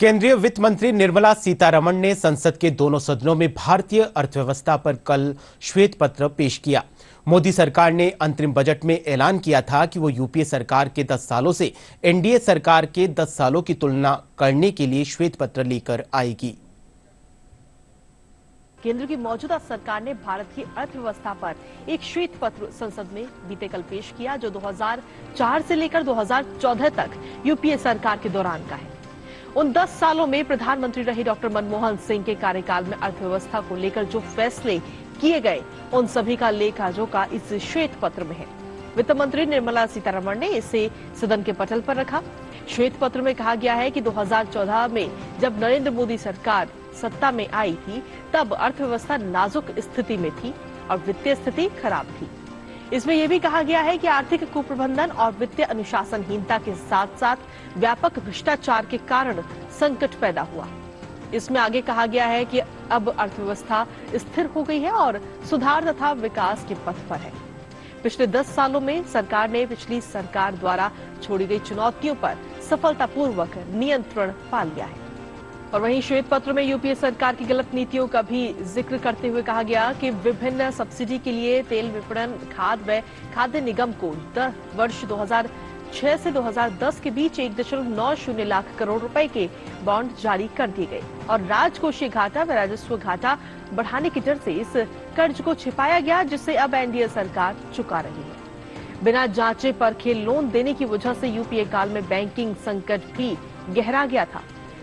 केंद्रीय वित्त मंत्री निर्मला सीतारमण ने संसद के दोनों सदनों में भारतीय अर्थव्यवस्था पर कल श्वेत पत्र पेश किया। मोदी सरकार ने अंतरिम बजट में ऐलान किया था कि वो यूपीए सरकार के 10 सालों से एनडीए सरकार के 10 सालों की तुलना करने के लिए श्वेत पत्र लेकर आएगी। केंद्र की मौजूदा सरकार ने भारत की अर्थव्यवस्था पर एक श्वेत पत्र संसद में बीते कल पेश किया, जो 2004 से लेकर 2014 तक यूपीए सरकार के दौरान का है। उन 10 सालों में प्रधानमंत्री रहे डॉक्टर मनमोहन सिंह के कार्यकाल में अर्थव्यवस्था को लेकर जो फैसले किए गए, उन सभी का लेखा जोखा इस श्वेत पत्र में है। वित्त मंत्री निर्मला सीतारमण ने इसे सदन के पटल पर रखा। श्वेत पत्र में कहा गया है कि 2014 में जब नरेंद्र मोदी सरकार सत्ता में आई थी, तब अर्थव्यवस्था नाजुक स्थिति में थी और वित्तीय स्थिति खराब थी। इसमें यह भी कहा गया है कि आर्थिक कुप्रबंधन और वित्तीय अनुशासनहीनता के साथ साथ व्यापक भ्रष्टाचार के कारण संकट पैदा हुआ। इसमें आगे कहा गया है कि अब अर्थव्यवस्था स्थिर हो गई है और सुधार तथा विकास के पथ पर है। पिछले 10 सालों में सरकार ने पिछली सरकार द्वारा छोड़ी गई चुनौतियों पर सफलतापूर्वक नियंत्रण पा लिया है। और वहीं श्वेत पत्र में यूपीए सरकार की गलत नीतियों का भी जिक्र करते हुए कहा गया कि विभिन्न सब्सिडी के लिए तेल विपणन खाद व खाद्य निगम को वर्ष 2006 से 2010 के बीच 1.90 लाख करोड़ रुपए के बॉन्ड जारी कर दिए गए और राजकोषीय घाटा व राजस्व घाटा बढ़ाने की डर से इस कर्ज को छिपाया गया, जिसे अब एनडीए सरकार चुका रही है। बिना जांचे परखे लोन देने की वजह से यूपीए काल में बैंकिंग संकट भी गहरा गया था।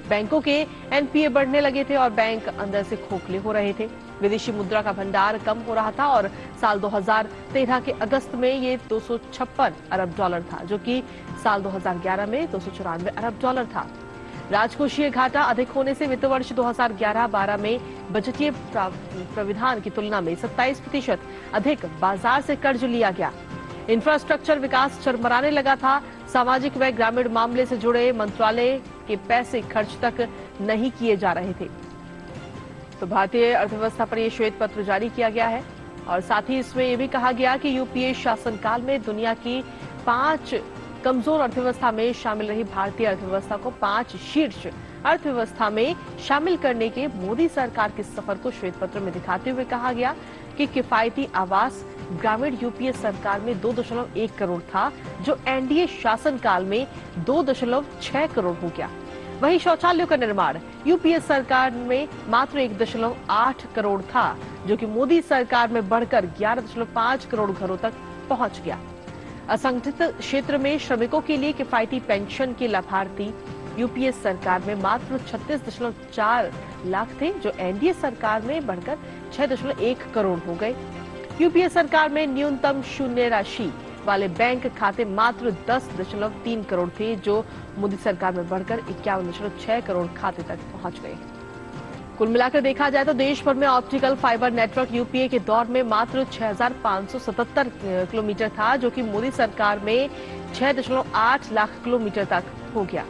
बैंकों के एनपीए बढ़ने लगे थे और बैंक अंदर से खोखले हो रहे थे। विदेशी मुद्रा का भंडार कम हो रहा था और साल 2013 के अगस्त में ये 256 अरब डॉलर था, जो कि साल 2011 में 294 अरब डॉलर था। राजकोषीय घाटा अधिक होने से वित्त वर्ष 2011-12 में बजटीय प्राविधान की तुलना में 27% अधिक बाजार से कर्ज लिया गया। इंफ्रास्ट्रक्चर विकास चरमराने लगा था। सामाजिक व ग्रामीण मामले से जुड़े मंत्रालय के पैसे खर्च तक नहीं किए जा रहे थे। तो भारतीय अर्थव्यवस्था पर यह श्वेत पत्र जारी किया गया है और साथ ही इसमें यह भी कहा गया कि यूपीए शासनकाल में दुनिया की 5 कमजोर अर्थव्यवस्था में शामिल रही भारतीय अर्थव्यवस्था को 5 शीर्ष अर्थव्यवस्था में शामिल करने के मोदी सरकार के सफर को श्वेत पत्र में दिखाते हुए कहा गया कि किफायती आवास ग्रामीण यूपीए सरकार में 2.1 करोड़ था, जो एनडीए शासनकाल में 2.6 करोड़ हो गया। वहीं शौचालयों का निर्माण यूपीए सरकार में मात्र 1.8 करोड़ था, जो कि मोदी सरकार में बढ़कर 11.5 करोड़ घरों तक पहुंच गया। असंगठित क्षेत्र में श्रमिकों के लिए किफायती पेंशन के लाभार्थी यूपीए सरकार में मात्र 36.4 लाख थे, जो एनडीए सरकार में बढ़कर 6.1 करोड़ हो गए। यूपीए सरकार में न्यूनतम शून्य राशि वाले बैंक खाते मात्र 10.3 करोड़ थे, जो मोदी सरकार में बढ़कर 51.6 करोड़ खाते तक पहुंच गए। कुल मिलाकर देखा जाए तो देश भर में ऑप्टिकल फाइबर नेटवर्क यूपीए के दौर में मात्र 6,577 किलोमीटर था, जो कि मोदी सरकार में 6.8 लाख किलोमीटर तक हो गया।